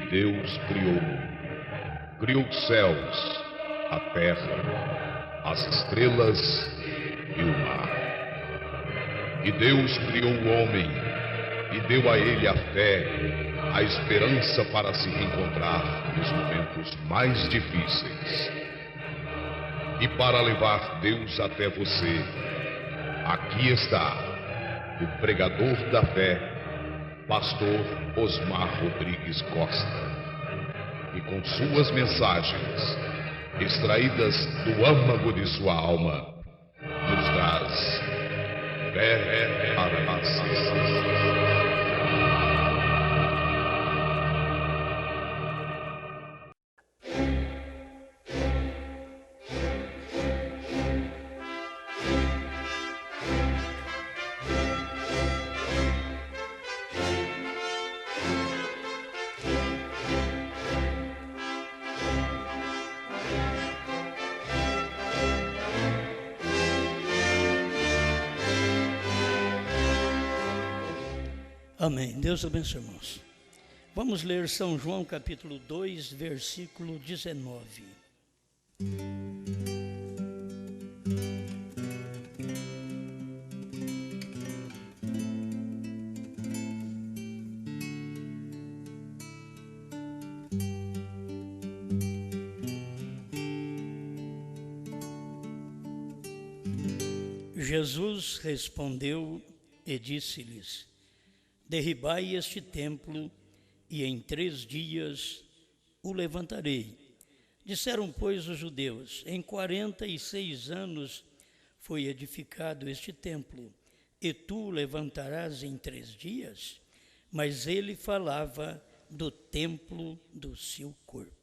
Deus criou os céus, a terra, as estrelas e o mar. E Deus criou o homem e deu a ele a fé, a esperança para se reencontrar nos momentos mais difíceis. E para levar Deus até você, aqui está o pregador da fé, Pastor Osmar Rodrigues Costa. E com suas mensagens, extraídas do âmago de sua alma, nos traz fé para nascer. Amém. Deus abençoe, irmãos. Vamos ler São João capítulo 2, versículo 19. Jesus respondeu e disse-lhes: derribai este templo, e em 3 dias o levantarei. Disseram, pois, os judeus: em 46 anos foi edificado este templo, e tu o levantarás em 3 dias? Mas ele falava do templo do seu corpo.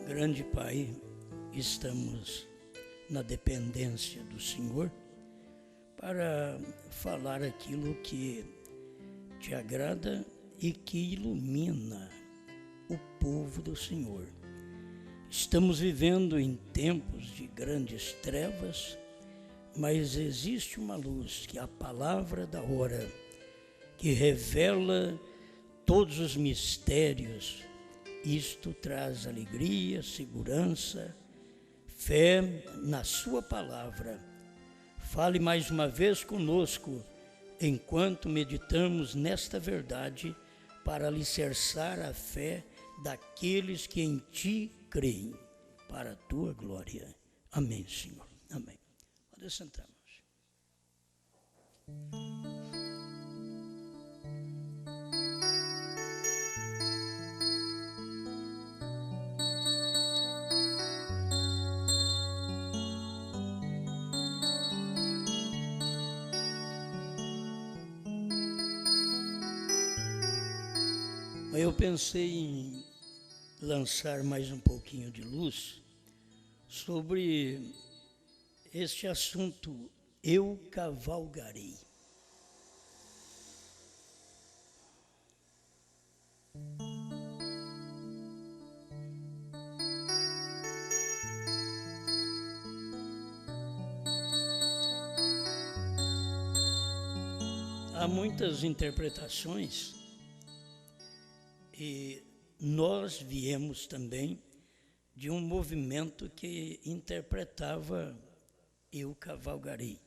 Grande Pai, estamos na dependência do Senhor para falar aquilo que te agrada e que ilumina o povo do Senhor. Estamos vivendo em tempos de grandes trevas, mas existe uma luz, que é a palavra da hora, que revela todos os mistérios. Isto traz alegria, segurança, fé na sua palavra. Fale mais uma vez conosco, enquanto meditamos nesta verdade, para alicerçar a fé daqueles que em ti creem, para a tua glória. Amém, Senhor. Amém. Pode sentar, irmãos. Eu pensei em lançar mais um pouquinho de luz sobre este assunto, eu cavalgarei. Há muitas interpretações. E nós viemos também de um movimento que interpretava eu cavalgarei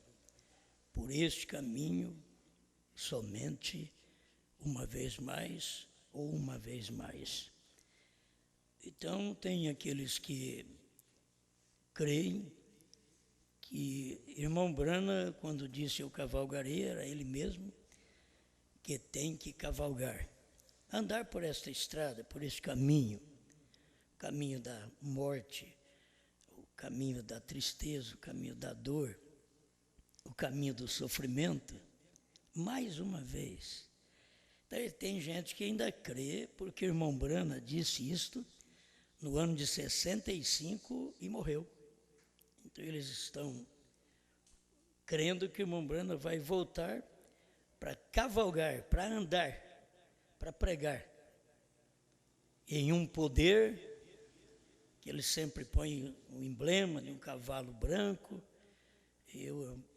por este caminho somente uma vez mais ou uma vez mais. Então tem aqueles que creem que irmão Brana, quando disse eu cavalgarei, era ele mesmo que tem que cavalgar. Andar por esta estrada, por este caminho, o caminho da morte, o caminho da tristeza, o caminho da dor, o caminho do sofrimento, mais uma vez. Tem gente que ainda crê, porque o irmão Brana disse isto no ano de 65 e morreu. Então eles estão crendo que o irmão Brana vai voltar para cavalgar, para andar, para pregar. em um poder, que ele sempre põe um emblema de um cavalo branco,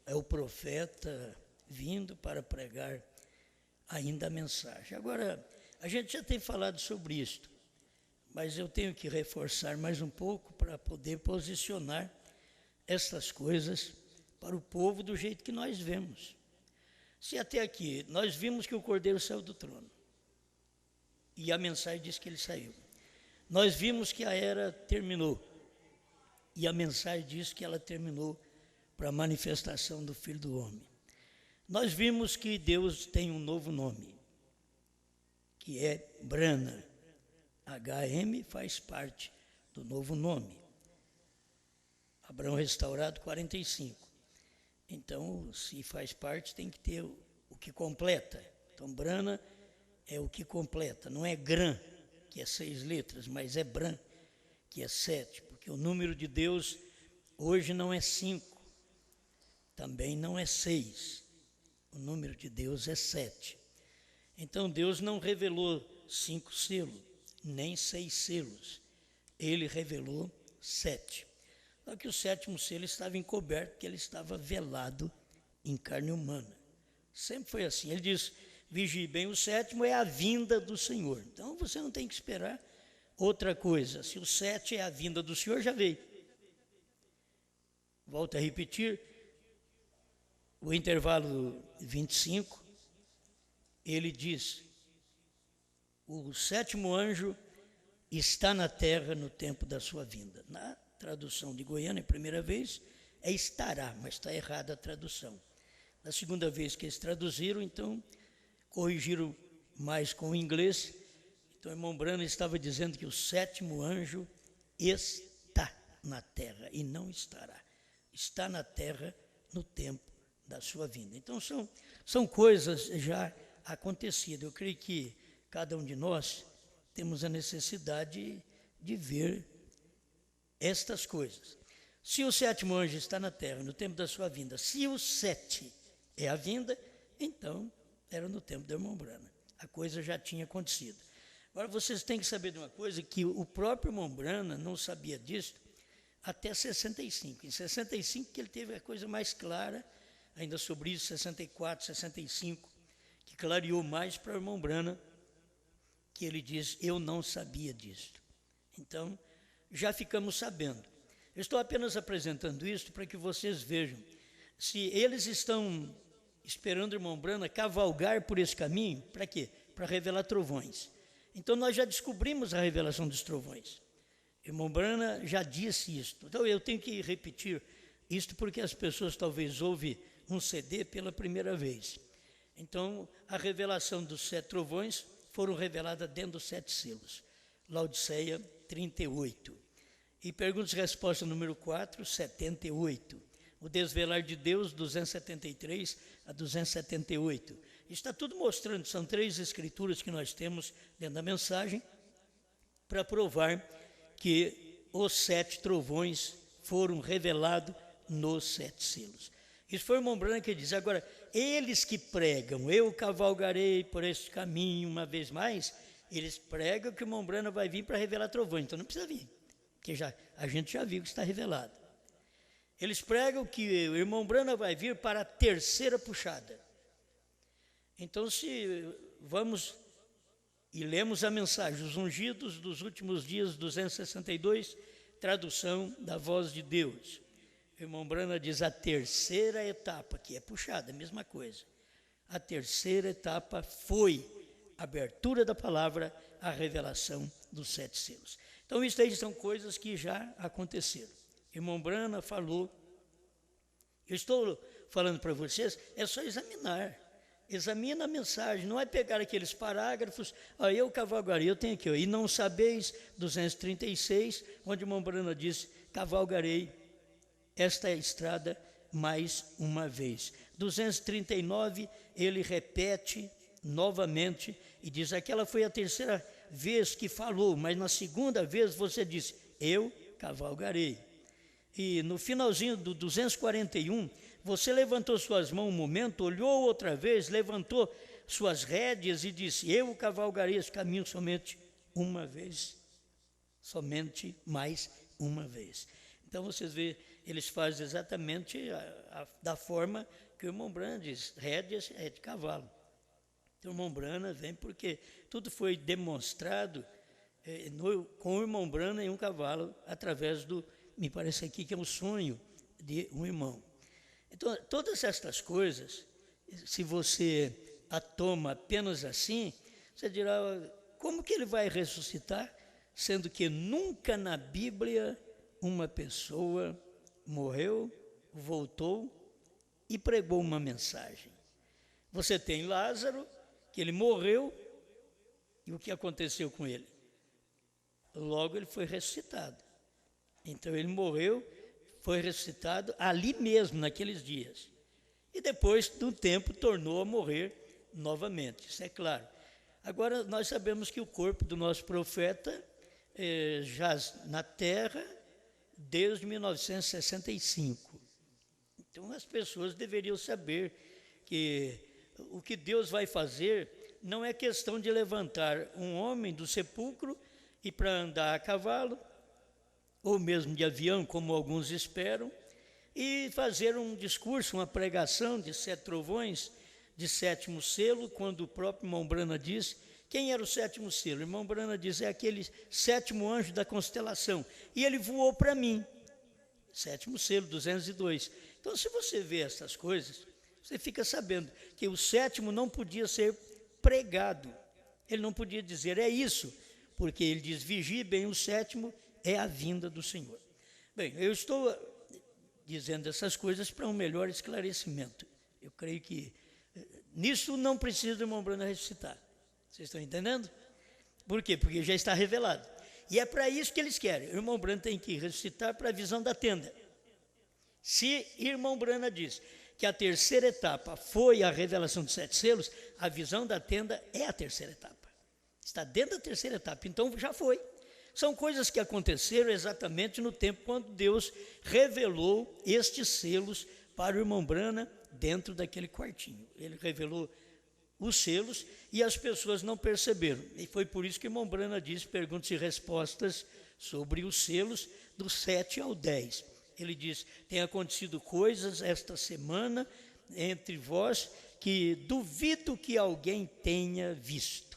é o profeta vindo para pregar ainda a mensagem. Agora, a gente já tem falado sobre isto, mas eu tenho que reforçar mais um pouco para poder posicionar estas coisas para o povo do jeito que nós vemos. Se até aqui nós vimos que o Cordeiro saiu do trono, e a mensagem diz que ele saiu. Nós vimos que a era terminou, e a mensagem diz que ela terminou para a manifestação do Filho do Homem. Nós vimos que Deus tem um novo nome, que é Brana. HM faz parte do novo nome. Abraão restaurado 45. Então, se faz parte, tem que ter o que completa. Então, Brana é o que completa, não é Gran, que é 6 letras, mas é Bran, que é 7, porque o número de Deus hoje não é 5, também não é 6, o número de Deus é 7. Então Deus não revelou 5 selos, nem 6 selos, ele revelou 7. Só que o 7º selo estava encoberto, porque ele estava velado em carne humana. Sempre foi assim, ele diz: vigie bem, o 7º é a vinda do Senhor. Então você não tem que esperar outra coisa. Se o 7 é a vinda do Senhor, já veio. Volto a repetir, o intervalo 25, ele diz: o 7º anjo está na terra no tempo da sua vinda. Na tradução de Goiânia, a primeira vez, é estará, mas está errada a tradução. Na segunda vez que eles traduziram, então, corrigiram mais com o inglês. Então, o irmão Brana estava dizendo que o 7º anjo está na terra e não estará. Está na terra no tempo da sua vinda. Então, são coisas já acontecidas. Eu creio que cada um de nós temos a necessidade de ver estas coisas. Se o 7º anjo está na terra no tempo da sua vinda, se o 7 é a vinda, então era no tempo do irmão Brana. A coisa já tinha acontecido. Agora vocês têm que saber de uma coisa, que o próprio irmão Brana não sabia disso até 65. Em 65 que ele teve a coisa mais clara, ainda sobre isso, 64, 65, que clareou mais para o irmão Brana, que ele diz: eu não sabia disso. Então, já ficamos sabendo. Eu estou apenas apresentando isso para que vocês vejam. Se eles estão esperando o irmão Brana cavalgar por esse caminho, para quê? Para revelar trovões. Então, nós já descobrimos a revelação dos trovões. O irmão Brana já disse isto. Então, eu tenho que repetir isto porque as pessoas talvez ouvem um CD pela primeira vez. Então, a revelação dos 7 trovões foram reveladas dentro dos 7 selos. Laodiceia 38. E perguntas e resposta número 4, 78. O desvelar de Deus, 273 a 278. Está tudo mostrando, são 3 escrituras que nós temos dentro da mensagem, para provar que os 7 trovões foram revelados nos 7 selos. Isso foi o irmão Brana que diz. Agora, eles que pregam, eu cavalgarei por este caminho uma vez mais, eles pregam que o irmão Brana vai vir para revelar trovões, então não precisa vir, porque a gente já viu que está revelado. Eles pregam que o irmão Brana vai vir para a 3ª puxada. Então, se vamos e lemos a mensagem, os ungidos dos últimos dias, 262, tradução da voz de Deus. O irmão Brana diz a 3ª etapa, que é puxada, a mesma coisa. A 3ª etapa foi a abertura da palavra, a revelação dos 7 selos. Então, isso aí são coisas que já aconteceram. O irmão Brana falou, eu estou falando para vocês, é só examinar. Examina a mensagem, não é pegar aqueles parágrafos, eu cavalgarei, eu tenho aqui, e não sabeis, 236, onde o irmão Brana diz, cavalgarei esta estrada mais uma vez. 239, ele repete novamente e diz, aquela foi a 3ª vez que falou, mas na 2ª vez você disse, eu cavalgarei. E no finalzinho do 241, você levantou suas mãos um momento, olhou outra vez, levantou suas rédeas e disse, eu cavalgarei esse caminho somente uma vez, somente mais uma vez. Então vocês veem, eles fazem exatamente da forma que o irmão Branham diz, rédeas é de cavalo. Então o irmão Branham vem porque tudo foi demonstrado com o irmão Branham em um cavalo, através me parece aqui que é um sonho de um irmão. Então todas estas coisas, se você a toma apenas assim, você dirá, como que ele vai ressuscitar, sendo que nunca na Bíblia uma pessoa morreu, voltou e pregou uma mensagem. Você tem Lázaro, que ele morreu, e o que aconteceu com ele? Logo ele foi ressuscitado. Então ele morreu, foi ressuscitado ali mesmo, naqueles dias. E depois, de um tempo, tornou a morrer novamente, isso é claro. Agora, nós sabemos que o corpo do nosso profeta jaz na terra desde 1965. Então, as pessoas deveriam saber que o que Deus vai fazer não é questão de levantar um homem do sepulcro e para andar a cavalo, ou mesmo de avião, como alguns esperam, e fazer um discurso, uma pregação de 7 trovões, de 7º selo, quando o próprio irmão Branham diz, quem era o 7º selo? O irmão Branham diz, é aquele 7º anjo da constelação, e ele voou para mim, 7º selo, 202. Então, se você vê essas coisas, você fica sabendo que o 7º não podia ser pregado, ele não podia dizer, é isso, porque ele diz, vigie bem, o 7º é a vinda do Senhor. Bem, eu estou dizendo essas coisas para um melhor esclarecimento. Eu creio que nisso não precisa do irmão Branham ressuscitar. Vocês estão entendendo? Por quê? Porque já está revelado. E é para isso que eles querem. O irmão Branham tem que ressuscitar para a visão da tenda. Se irmão Branham diz que a terceira etapa foi a revelação dos 7 selos, a visão da tenda é a terceira etapa. Está dentro da terceira etapa, então já foi. São coisas que aconteceram exatamente no tempo quando Deus revelou estes selos para o irmão Branham dentro daquele quartinho. Ele revelou os selos e as pessoas não perceberam. E foi por isso que o irmão Branham disse, perguntas e respostas sobre os selos do 7 ao 10. Ele diz, tem acontecido coisas esta semana entre vós que duvido que alguém tenha visto.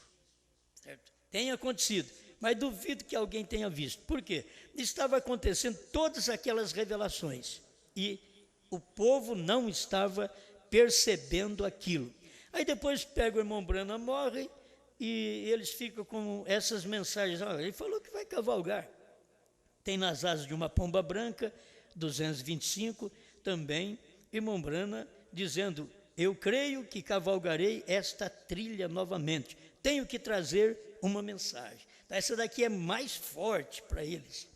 Certo? Tem acontecido, mas duvido que alguém tenha visto. Por quê? Estava acontecendo todas aquelas revelações e o povo não estava percebendo aquilo. Aí depois pega o irmão Branham, morre e eles ficam com essas mensagens. Ele falou que vai cavalgar. Tem nas asas de uma pomba branca, 225, também, irmão Branham dizendo, eu creio que cavalgarei esta trilha novamente. Tenho que trazer uma mensagem. Essa daqui é mais forte para eles.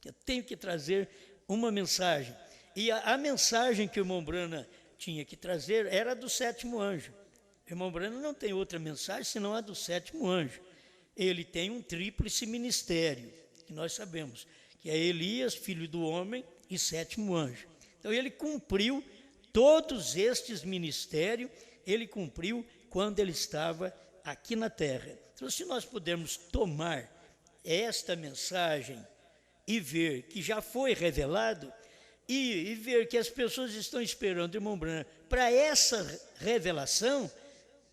Eu tenho que trazer uma mensagem. E a mensagem que o irmão Branham tinha que trazer era do 7º anjo. O irmão Branham não tem outra mensagem senão a do 7º anjo. Ele tem um tríplice ministério, que nós sabemos, que é Elias, filho do homem, e 7º anjo. Então ele cumpriu todos estes ministérios, ele cumpriu quando ele estava aqui na terra. Então, se nós pudermos tomar esta mensagem e ver que já foi revelado, e ver que as pessoas estão esperando o irmão Branham para essa revelação,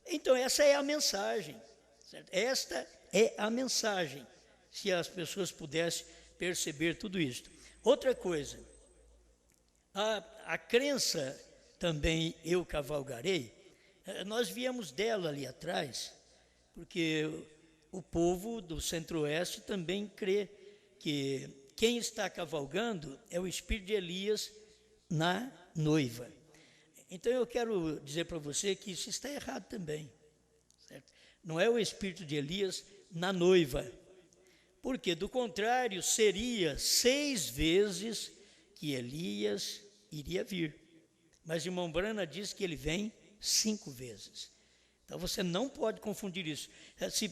então essa é a mensagem. Certo? Esta é a mensagem, se as pessoas pudessem perceber tudo isso. Outra coisa, a crença também eu cavalgarei, nós viemos dela ali atrás, porque o povo do Centro-Oeste também crê que quem está cavalgando é o espírito de Elias na noiva. Então eu quero dizer para você que isso está errado também. Certo? Não é o espírito de Elias na noiva. Porque, do contrário, seria 6 vezes que Elias iria vir. Mas o irmão Branham diz que ele vem 5 vezes. Então você não pode confundir isso. Se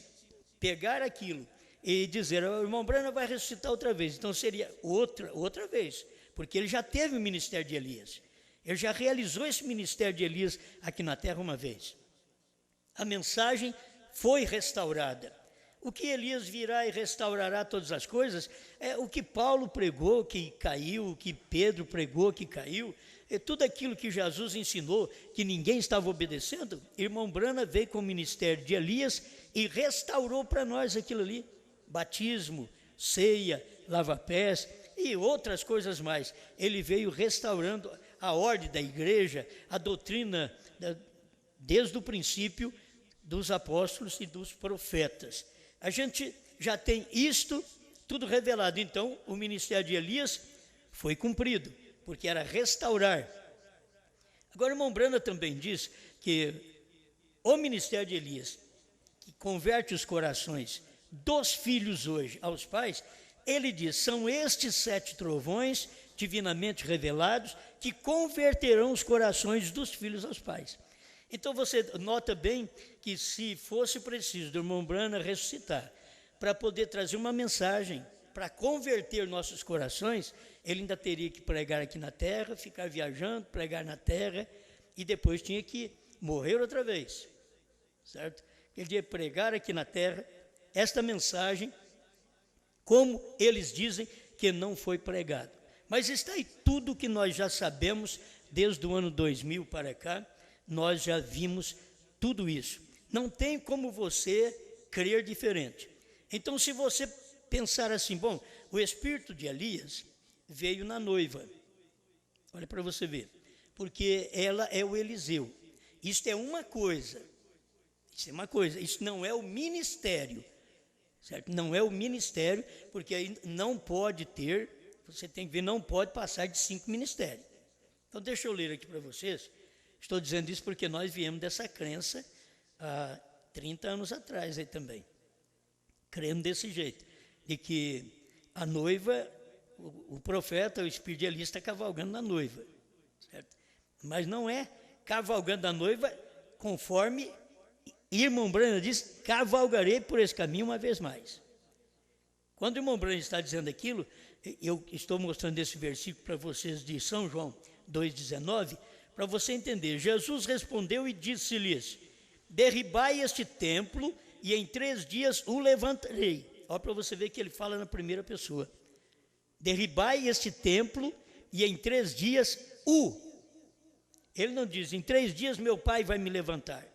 pegar aquilo e dizer, o irmão Branham vai ressuscitar outra vez, então seria outra vez, porque ele já teve o ministério de Elias. Ele já realizou esse ministério de Elias aqui na terra uma vez. A mensagem foi restaurada. O que Elias virá e restaurará todas as coisas é o que Paulo pregou que caiu, o que Pedro pregou que caiu, é tudo aquilo que Jesus ensinou que ninguém estava obedecendo. Irmão Branham veio com o ministério de Elias e restaurou para nós aquilo ali: batismo, ceia, lava-pés e outras coisas mais. Ele veio restaurando a ordem da igreja, a doutrina desde o princípio dos apóstolos e dos profetas. A gente já tem isto tudo revelado. Então, o ministério de Elias foi cumprido, porque era restaurar. Agora, o irmão Branham também diz que o ministério de Elias, que converte os corações dos filhos hoje aos pais, ele diz: são estes 7 trovões divinamente revelados que converterão os corações dos filhos aos pais. Então você nota bem que, se fosse preciso do irmão Branham ressuscitar para poder trazer uma mensagem para converter nossos corações, ele ainda teria que pregar aqui na terra, ficar viajando, pregar na terra, e depois tinha que morrer outra vez, certo? Ele ia pregar aqui na terra esta mensagem, como eles dizem que não foi pregado. Mas está aí tudo que nós já sabemos desde o ano 2000 para cá. Nós já vimos tudo isso. Não tem como você crer diferente. Então, se você pensar assim, bom, o espírito de Elias veio na noiva. Olha para você ver. Porque ela é o Eliseu. Isto é uma coisa. Isso é uma coisa. Isso não é o ministério. Certo? Não é o ministério, porque aí não pode ter, você tem que ver, não pode passar de 5 ministérios. Então, deixa eu ler aqui para vocês. Estou dizendo isso porque nós viemos dessa crença há 30 anos atrás aí também. Crendo desse jeito, de que a noiva, o profeta, o espírito de Elias está cavalgando na noiva. Certo? Mas não é cavalgando na noiva conforme irmão Branham diz: cavalgarei por esse caminho uma vez mais. Quando o irmão Branham está dizendo aquilo, eu estou mostrando esse versículo para vocês de São João 2,19, para você entender. Jesus respondeu e disse-lhes: derribai este templo e em 3 dias o levantarei. Olha para você ver que ele fala na primeira pessoa. Derribai este templo e em 3 dias o. Ele não diz: em 3 dias meu pai vai me levantar.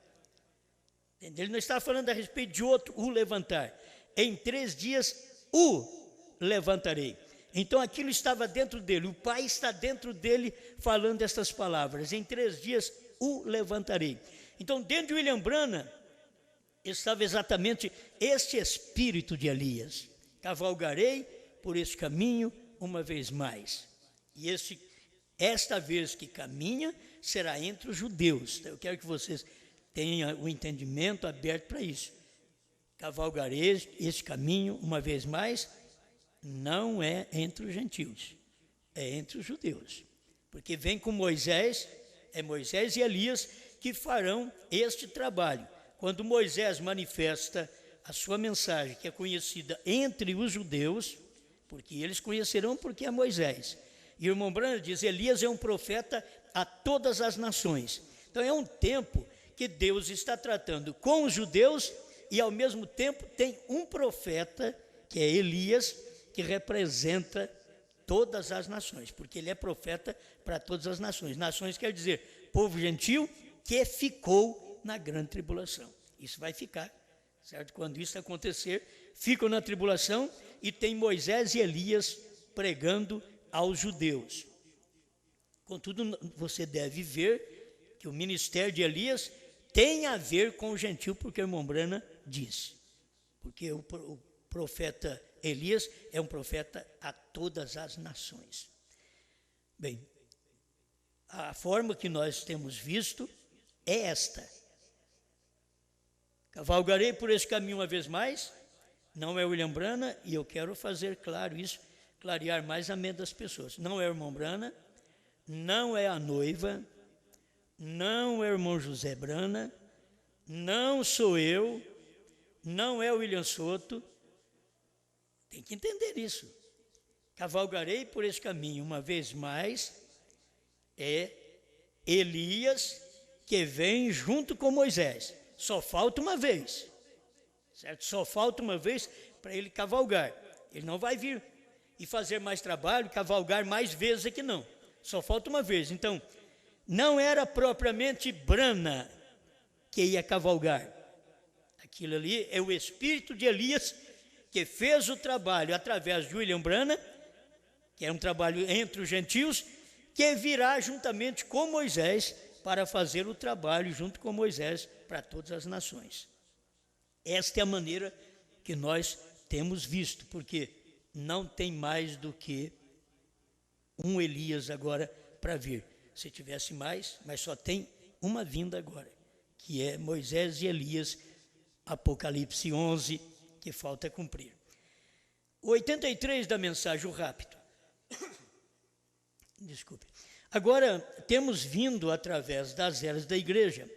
Ele não está falando a respeito de outro o levantar. Em 3 dias o levantarei. Então aquilo estava dentro dele, o Pai está dentro dele falando estas palavras: em 3 dias o levantarei. Então, dentro de William Branham estava exatamente este espírito de Elias: cavalgarei por este caminho uma vez mais. E esta vez que caminha será entre os judeus. Eu quero que vocês tenham o entendimento aberto para isso. Cavalgarei este caminho uma vez mais. Não é entre os gentios, é entre os judeus, porque vem com Moisés, é Moisés e Elias que farão este trabalho. Quando Moisés manifesta a sua mensagem, que é conhecida entre os judeus, porque eles conhecerão porque é Moisés. E o irmão Branham diz: Elias é um profeta a todas as nações. Então é um tempo que Deus está tratando com os judeus e ao mesmo tempo tem um profeta, que é Elias, que representa todas as nações, porque ele é profeta para todas as nações. Nações quer dizer povo gentil que ficou na grande tribulação. Isso vai ficar, certo? Quando isso acontecer, ficam na tribulação e tem Moisés e Elias pregando aos judeus. Contudo, você deve ver que o ministério de Elias tem a ver com o gentil, porque o irmão Branham diz. Porque o profeta Elias é um profeta a todas as nações. Bem, a forma que nós temos visto é esta: cavalgarei por esse caminho uma vez mais. Não é William Branham, e eu quero fazer claro isso, clarear mais a mente das pessoas. Não é o irmão Branham, não é a noiva, não é o irmão José Branham, não sou eu, não é o William Soto. Tem que entender isso. Cavalgarei por esse caminho uma vez mais é Elias, que vem junto com Moisés. Só falta uma vez. certo? Só falta uma vez para ele cavalgar. Ele não vai vir e fazer mais trabalho, cavalgar mais vezes aqui não. Só falta uma vez. Então, não era propriamente Brana que ia cavalgar. Aquilo ali é o espírito de Elias que fez o trabalho através de William Brana, que é um trabalho entre os gentios, que virá juntamente com Moisés para fazer o trabalho junto com Moisés para todas as nações. Esta é a maneira que nós temos visto, porque não tem mais do que um Elias agora para vir. Se tivesse mais, mas só tem uma vinda agora, que é Moisés e Elias, Apocalipse 11, que falta cumprir. O 83 da mensagem, o rápido. Desculpe. Agora, temos vindo através das eras da igreja,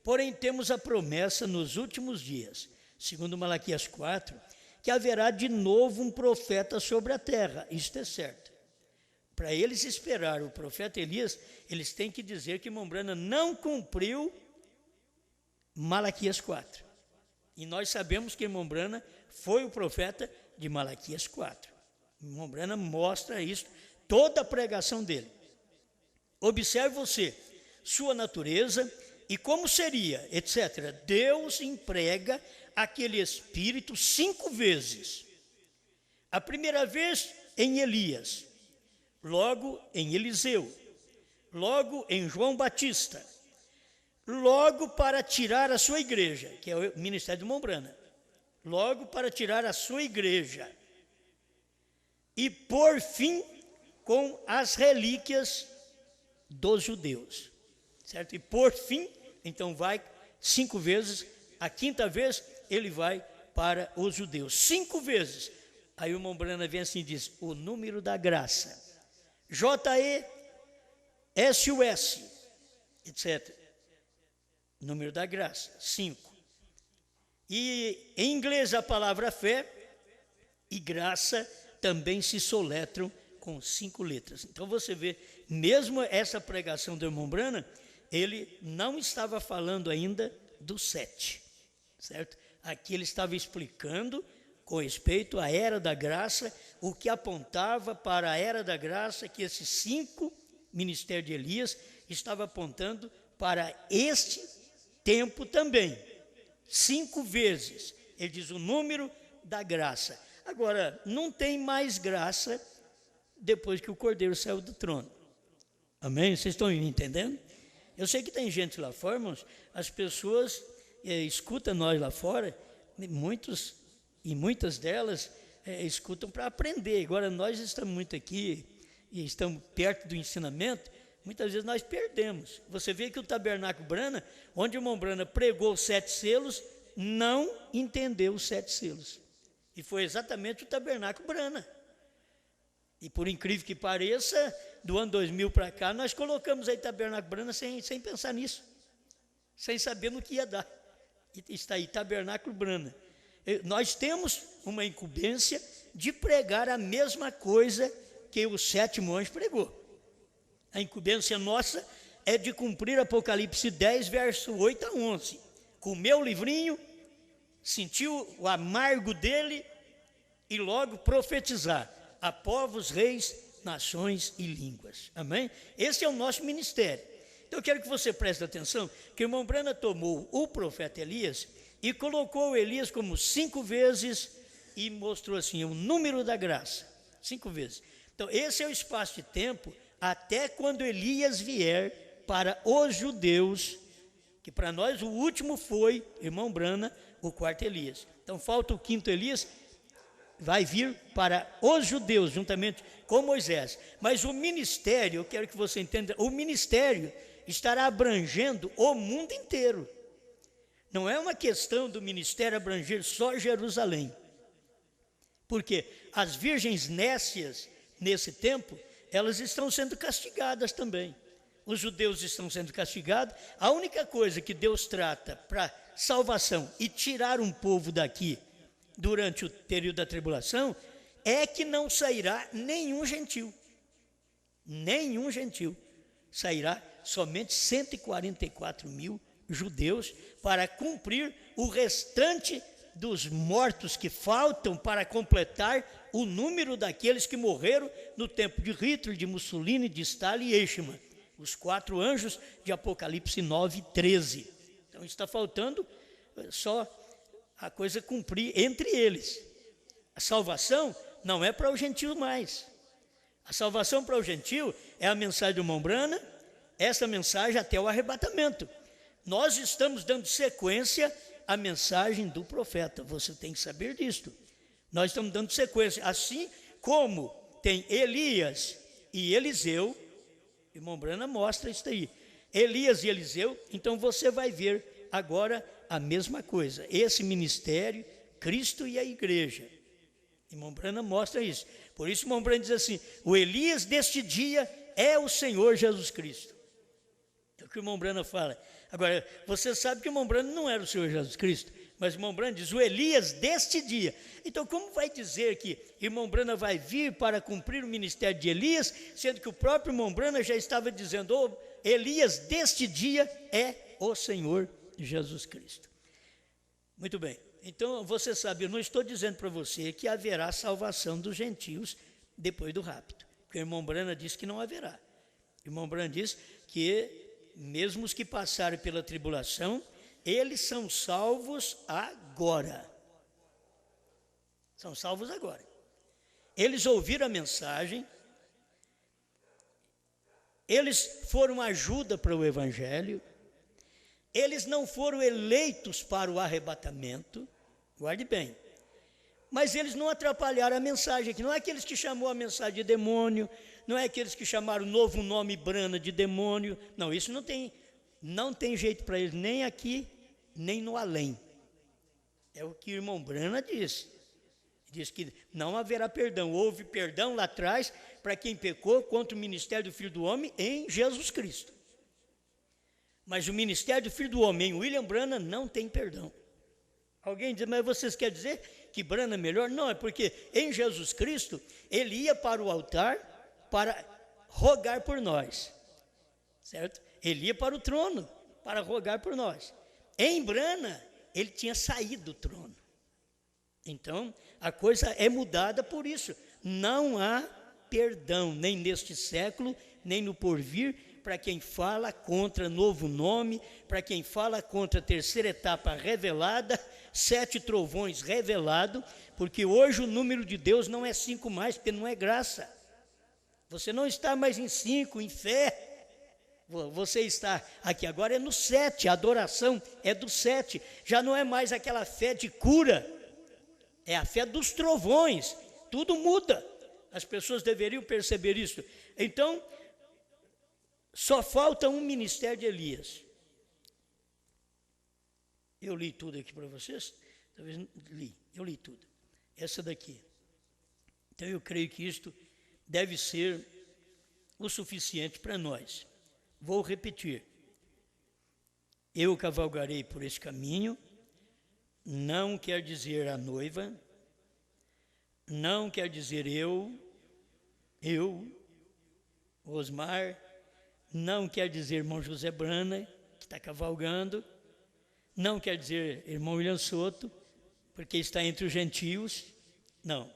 porém temos a promessa nos últimos dias, segundo Malaquias 4, que haverá de novo um profeta sobre a terra. Isto é certo. Para eles esperar o profeta Elias, eles têm que dizer que irmão Brana não cumpriu Malaquias 4. E nós sabemos que irmão Brana foi o profeta de Malaquias 4. Irmão Brana mostra isso, toda a pregação dele. Observe você, sua natureza e como seria, etc. Deus emprega aquele espírito 5 vezes. A primeira vez em Elias, logo em Eliseu, logo em João Batista, logo para tirar a sua igreja, que é o ministério de irmão Brana, logo para tirar a sua igreja, e por fim com as relíquias dos judeus, certo? E por fim, então vai 5 vezes, a 5ª vez ele vai para os judeus, 5 vezes. Aí o irmão Brana vem assim e diz, o número da graça, JESUS, etc. Número da graça, 5. E em inglês a palavra fé e graça também se soletram com 5 letras. Então você vê, mesmo essa pregação do irmão Brana, ele não estava falando ainda do 7, certo? Aqui ele estava explicando com respeito à era da graça, o que apontava para a era da graça, que esses 5 ministérios de Elias estava apontando para este tempo também. 5 vezes, ele diz o número da graça. Agora, não tem mais graça depois que o Cordeiro saiu do trono. Amém? Vocês estão me entendendo? Eu sei que tem gente lá fora, irmãos, as pessoas escutam nós lá fora, muitas delas escutam para aprender. Agora, nós estamos muito aqui e estamos perto do ensinamento, muitas vezes nós perdemos. Você vê que o tabernáculo Brana, onde o irmão Brana pregou os 7 selos, não entendeu os 7 selos. E foi exatamente o tabernáculo Brana. E por incrível que pareça, do ano 2000 para cá, nós colocamos aí tabernáculo Brana sem pensar nisso, sem saber no que ia dar. E está aí, tabernáculo Brana. Nós temos uma incumbência de pregar a mesma coisa que o 7º anjo pregou. A incumbência nossa é de cumprir Apocalipse 10, verso 8 a 11. Com o meu livrinho, sentir o amargo dele e logo profetizar a povos, reis, nações e línguas. Amém? Esse é o nosso ministério. Então eu quero que você preste atenção que o irmão Brana tomou o profeta Elias e colocou Elias como 5 vezes e mostrou assim o número da graça, 5 vezes. Então esse é o espaço de tempo até quando Elias vier para os judeus, que para nós o último foi, irmão Brana, o 4º Elias. Então falta o 5º Elias, vai vir para os judeus, juntamente com Moisés. Mas o ministério, eu quero que você entenda, o ministério estará abrangendo o mundo inteiro. Não é uma questão do ministério abranger só Jerusalém. Porque as virgens nécias, nesse tempo, elas estão sendo castigadas também. Os judeus estão sendo castigados. A única coisa que Deus trata para salvação e tirar um povo daqui durante o período da tribulação é que não sairá nenhum gentil. Nenhum gentil. Sairá somente 144 mil judeus para cumprir o restante dos mortos que faltam para completar o número daqueles que morreram no tempo de Hitler, de Mussolini, de Stalin e Eichmann, os 4 anjos de Apocalipse 9:13. Então está faltando só a coisa cumprir entre eles. A salvação não é para o gentio mais. A salvação para o gentio é a mensagem do irmão Brana, essa mensagem até o arrebatamento. Nós estamos dando sequência à mensagem do profeta, você tem que saber disto. Nós estamos dando sequência, assim como tem Elias e Eliseu, irmão Brana mostra isso aí, Elias e Eliseu, então você vai ver agora a mesma coisa, esse ministério, Cristo e a igreja. Irmão Brana mostra isso, por isso irmão Brana diz assim, o Elias deste dia é o Senhor Jesus Cristo. É o que o irmão Brana fala. Agora, você sabe que o irmão Brana não era o Senhor Jesus Cristo, mas o irmão Brana diz o Elias deste dia. Então, como vai dizer que irmão Brana vai vir para cumprir o ministério de Elias, sendo que o próprio irmão Brana já estava dizendo, oh, Elias deste dia é o Senhor Jesus Cristo. Muito bem, então você sabe, eu não estou dizendo para você que haverá salvação dos gentios depois do rapto, porque o irmão Brana diz que não haverá. O irmão Brana diz que mesmo os que passarem pela tribulação, eles são salvos agora. São salvos agora. Eles ouviram a mensagem, eles foram ajuda para o evangelho, eles não foram eleitos para o arrebatamento, guarde bem, mas eles não atrapalharam a mensagem, que não é aqueles que chamou a mensagem de demônio, não é aqueles que chamaram o novo nome Brana de demônio, não, isso não tem jeito para eles, nem aqui, nem no além. É o que o irmão Brana diz que não haverá perdão, houve perdão lá atrás para quem pecou contra o ministério do Filho do Homem em Jesus Cristo. Mas o ministério do Filho do Homem em William Brana não tem perdão. Alguém diz, mas vocês querem dizer que Brana é melhor? Não, é porque em Jesus Cristo ele ia para o altar para rogar por nós, certo? Ele ia para o trono para rogar por nós. Em Brana, ele tinha saído do trono. Então, a coisa é mudada por isso. Não há perdão, nem neste século, nem no porvir, para quem fala contra novo nome, para quem fala contra a terceira etapa revelada, 7 trovões revelado, porque hoje o número de Deus não é 5 mais, porque não é graça. Você não está mais em 5, em fé. Você está aqui agora é no 7, a adoração é do 7. Já não é mais aquela fé de cura, é a fé dos trovões. Tudo muda. As pessoas deveriam perceber isso. Então, só falta um ministério de Elias. Eu li tudo aqui para vocês? Talvez eu li tudo. Essa daqui. Então eu creio que isto deve ser o suficiente para nós. Vou repetir. Eu cavalgarei por esse caminho, não quer dizer a noiva, não quer dizer eu, Osmar, não quer dizer irmão José Brana, que está cavalgando, não quer dizer irmão William Soto, porque está entre os gentios, não.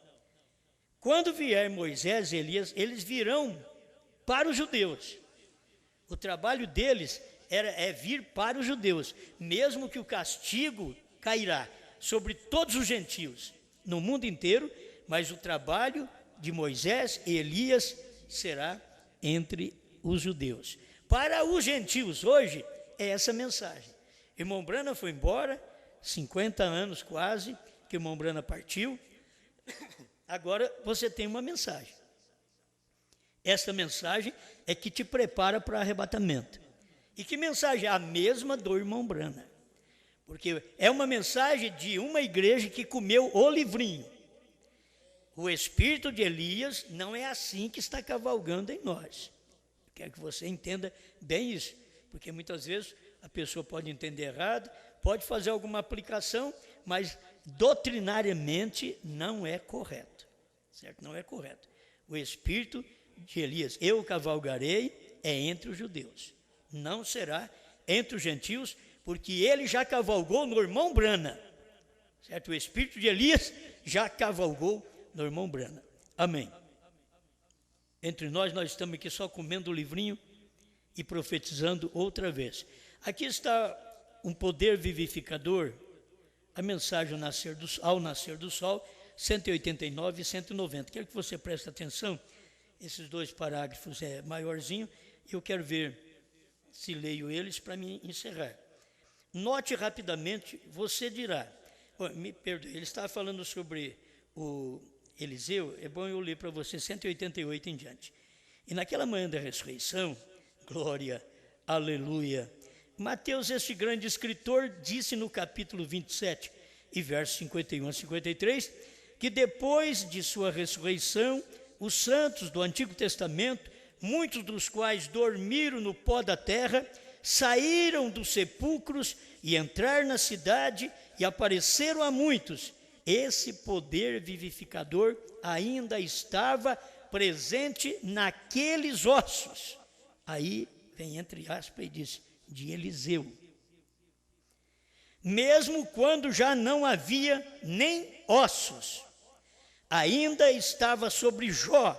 Quando vier Moisés e Elias, eles virão para os judeus. O trabalho deles é vir para os judeus, mesmo que o castigo cairá sobre todos os gentios, no mundo inteiro, mas o trabalho de Moisés e Elias será entre os judeus. Para os gentios hoje, é essa mensagem. Irmão Brana foi embora, 50 anos quase, que o irmão Brana partiu. Agora você tem uma mensagem. Essa mensagem é que te prepara para o arrebatamento. E que mensagem? A mesma do irmão Brana. Porque é uma mensagem de uma igreja que comeu o livrinho. O espírito de Elias não é assim que está cavalgando em nós. Quero que você entenda bem isso, porque muitas vezes a pessoa pode entender errado, pode fazer alguma aplicação, mas doutrinariamente não é correto, certo? Não é correto. O espírito de Elias, eu cavalgarei, é entre os judeus, não será entre os gentios, porque ele já cavalgou no irmão Brana. certo? O espírito de Elias já cavalgou no irmão Brana. Amém. Entre nós estamos aqui só comendo o livrinho e profetizando outra vez. Aqui está um poder vivificador, a mensagem ao nascer do sol, 189 e 190. Quero que você preste atenção, esses dois parágrafos é maiorzinho, e eu quero ver se leio eles para me encerrar. Note rapidamente, você dirá, me perdoe, ele estava falando sobre o Eliseu, é bom eu ler para você 188 em diante. E naquela manhã da ressurreição, glória, aleluia, Mateus, este grande escritor, disse no capítulo 27 e versos 51 a 53, que depois de sua ressurreição, os santos do Antigo Testamento, muitos dos quais dormiram no pó da terra, saíram dos sepulcros e entraram na cidade e apareceram a muitos. Esse poder vivificador ainda estava presente naqueles ossos. Aí vem entre aspas e diz, de Eliseu. Mesmo quando já não havia nem ossos, ainda estava sobre Jó,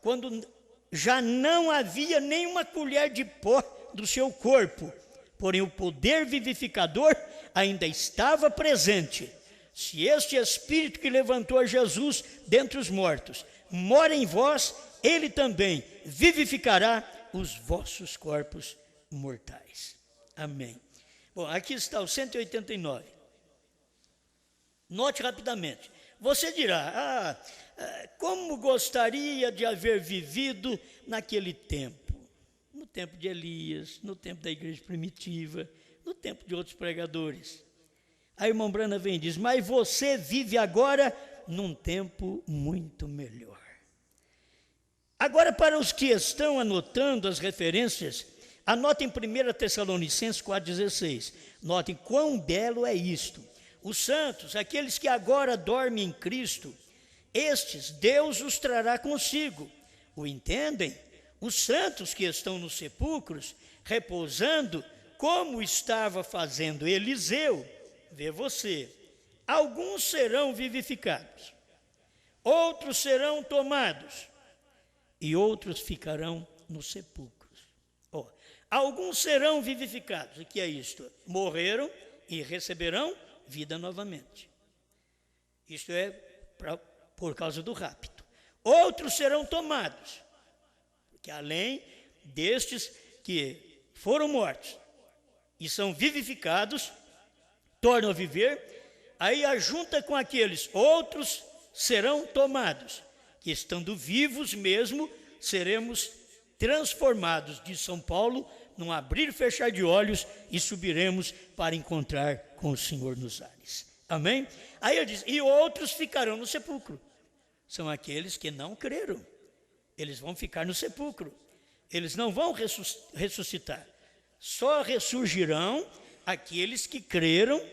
quando já não havia nem uma colher de pó do seu corpo, porém o poder vivificador ainda estava presente. Se este Espírito que levantou Jesus dentre os mortos mora em vós, ele também vivificará os vossos corpos mortais. Amém. Bom, aqui está o 189. Note rapidamente. Você dirá, como gostaria de haver vivido naquele tempo? No tempo de Elias, no tempo da igreja primitiva, no tempo de outros pregadores. A irmã Brana vem e diz, mas você vive agora num tempo muito melhor. Agora, para os que estão anotando as referências, anotem 1 Tessalonicenses 4,16. Notem quão belo é isto. Os santos, aqueles que agora dormem em Cristo, estes Deus os trará consigo. O entendem? Os santos que estão nos sepulcros, repousando, como estava fazendo Eliseu, vê você. Alguns serão vivificados, outros serão tomados, e outros ficarão nos sepulcros. Alguns serão vivificados. O que é isto? Morreram e receberão vida novamente. Isto é por causa do rapto. Outros serão tomados, porque além destes que foram mortos e são vivificados, tornam a viver, aí ajunta com aqueles, outros serão tomados, que estando vivos mesmo, seremos transformados, diz São Paulo, num abrir e fechar de olhos, e subiremos para encontrar com o Senhor nos ares. Amém? Aí ele diz, e outros ficarão no sepulcro. São aqueles que não creram. Eles vão ficar no sepulcro. Eles não vão ressuscitar. Só ressurgirão aqueles que creram,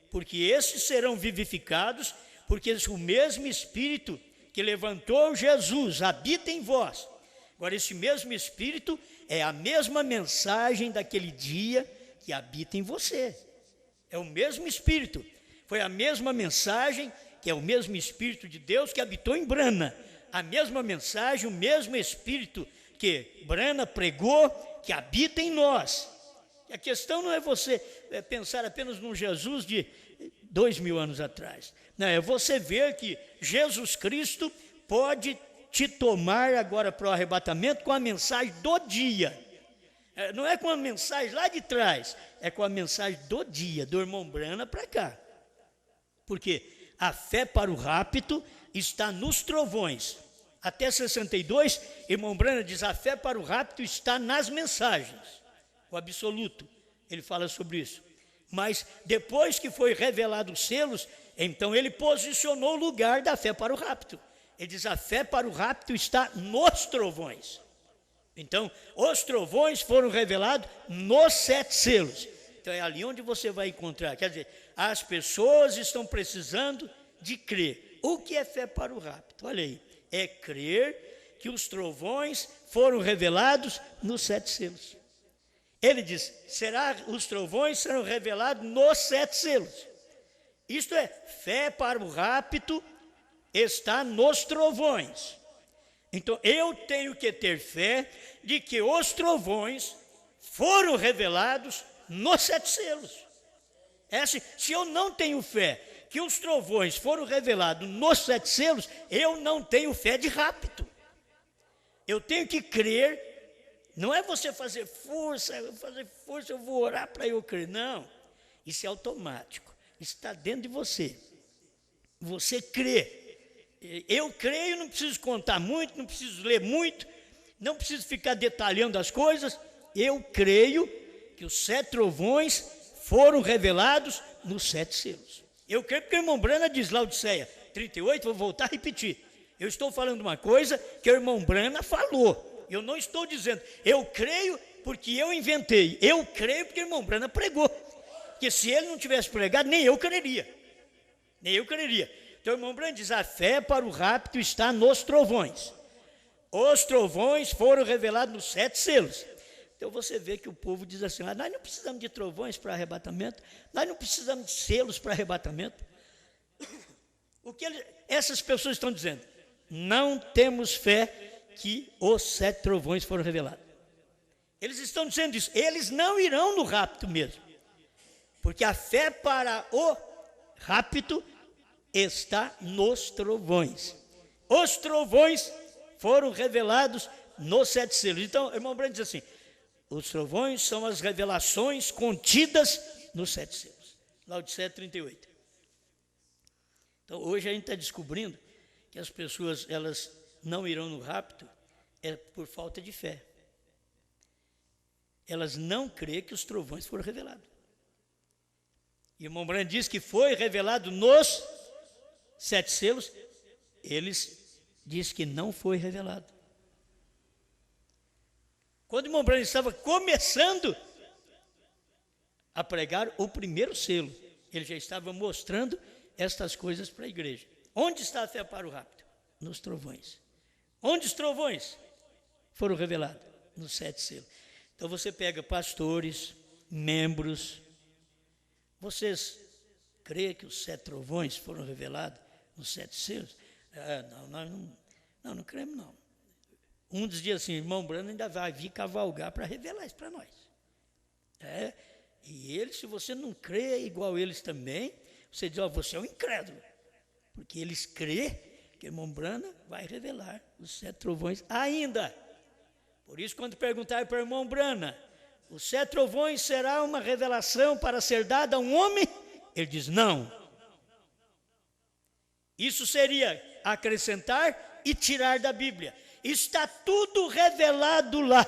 porque esses serão vivificados, porque o mesmo Espírito que levantou Jesus habita em vós. Agora, esse mesmo Espírito é a mesma mensagem daquele dia que habita em você. É o mesmo Espírito. Foi a mesma mensagem, que é o mesmo Espírito de Deus que habitou em Brana. A mesma mensagem, o mesmo Espírito que Brana pregou, que habita em nós. E a questão não é você pensar apenas num Jesus de 2000 anos atrás. Não, é você ver que Jesus Cristo pode te tomar agora para o arrebatamento com a mensagem do dia. Não é com a mensagem lá de trás, é com a mensagem do dia, do irmão Brana para cá. Porque a fé para o rapto está nos trovões. Até 62, irmão Brana diz, a fé para o rapto está nas mensagens. O absoluto, ele fala sobre isso. Mas depois que foi revelado os selos, então ele posicionou o lugar da fé para o rapto. Ele diz, a fé para o rapto está nos trovões. Então, os trovões foram revelados nos 7 selos. Então, é ali onde você vai encontrar. Quer dizer, as pessoas estão precisando de crer. O que é fé para o rapto? Olha aí, é crer que os trovões foram revelados nos 7 selos. Ele diz, os trovões serão revelados nos 7 selos. Isto é, fé para o rapto está nos trovões. Então, eu tenho que ter fé de que os trovões foram revelados nos 7 selos. É assim, se eu não tenho fé que os trovões foram revelados nos 7 selos, eu não tenho fé de rapto. Eu tenho que crer, não é você fazer força, eu vou orar para eu crer. Não, isso é automático, está dentro de você. Você crê. Eu creio, não preciso contar muito, não preciso ler muito, não preciso ficar detalhando as coisas. Eu creio que os 7 trovões foram revelados nos 7 selos. Eu creio porque o irmão Brana diz lá, Laodiceia 38, vou voltar a repetir. Eu estou falando uma coisa que o irmão Brana falou. Eu não estou dizendo, eu creio porque eu inventei. Eu creio porque o irmão Brana pregou. Porque se ele não tivesse pregado, nem eu creria. Nem eu creria. Então o irmão Brana diz, a fé para o rapto está nos trovões. Os trovões foram revelados nos 7 selos. Então você vê que o povo diz assim, nós não precisamos de trovões para arrebatamento, nós não precisamos de selos para arrebatamento. O que essas pessoas estão dizendo? Não temos fé que os 7 trovões foram revelados. Eles estão dizendo isso, eles não irão no rapto mesmo. Porque a fé para o rapto está nos trovões. Os trovões foram revelados nos 7 selos. Então, o irmão Brando diz assim, os trovões são as revelações contidas nos 7 selos. Laodiceia 38. Então, hoje a gente está descobrindo que as pessoas, elas não irão no rapto, é por falta de fé. Elas não creem que os trovões foram revelados. E o irmão Brando diz que foi revelado nos 7 selos, eles dizem que não foi revelado. Quando o irmão Brando estava começando a pregar o primeiro selo, ele já estava mostrando estas coisas para a igreja. Onde está a fé para o rapto? Nos trovões. Onde os trovões foram revelados? Nos 7 selos. Então você pega pastores, membros. Vocês creem que os 7 trovões foram revelados nos 7 selos? Não cremos não. Um dizia assim, irmão Brando ainda vai vir cavalgar para revelar isso para nós. E eles, se você não crê igual eles também, você diz, você é um incrédulo. Porque eles crêem que o irmão Brando vai revelar os 7 trovões ainda. Por isso, quando perguntar para o irmão Brana, os 7 trovões será uma revelação para ser dada a um homem? Ele diz, não. Isso seria acrescentar e tirar da Bíblia. Está tudo revelado lá.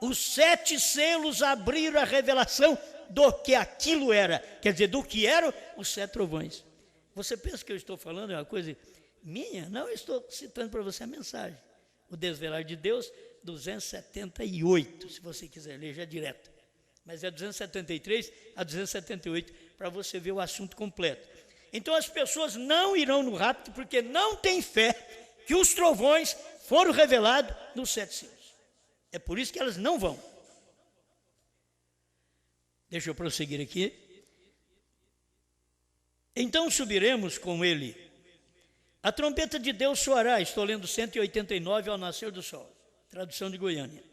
Os 7 selos abriram a revelação do que aquilo era. Quer dizer, do que eram os 7 trovões. Você pensa que eu estou falando uma coisa minha? Não, eu estou citando para você a mensagem. O Desvelar de Deus, 278, se você quiser ler já direto. Mas é 273 a 278, para você ver o assunto completo. Então as pessoas não irão no rapto, porque não têm fé que os trovões foram revelados nos 7 selos. É por isso que elas não vão. Deixa eu prosseguir aqui. Então subiremos com ele. A trombeta de Deus soará, estou lendo 189 ao nascer do sol, tradução de Goiânia.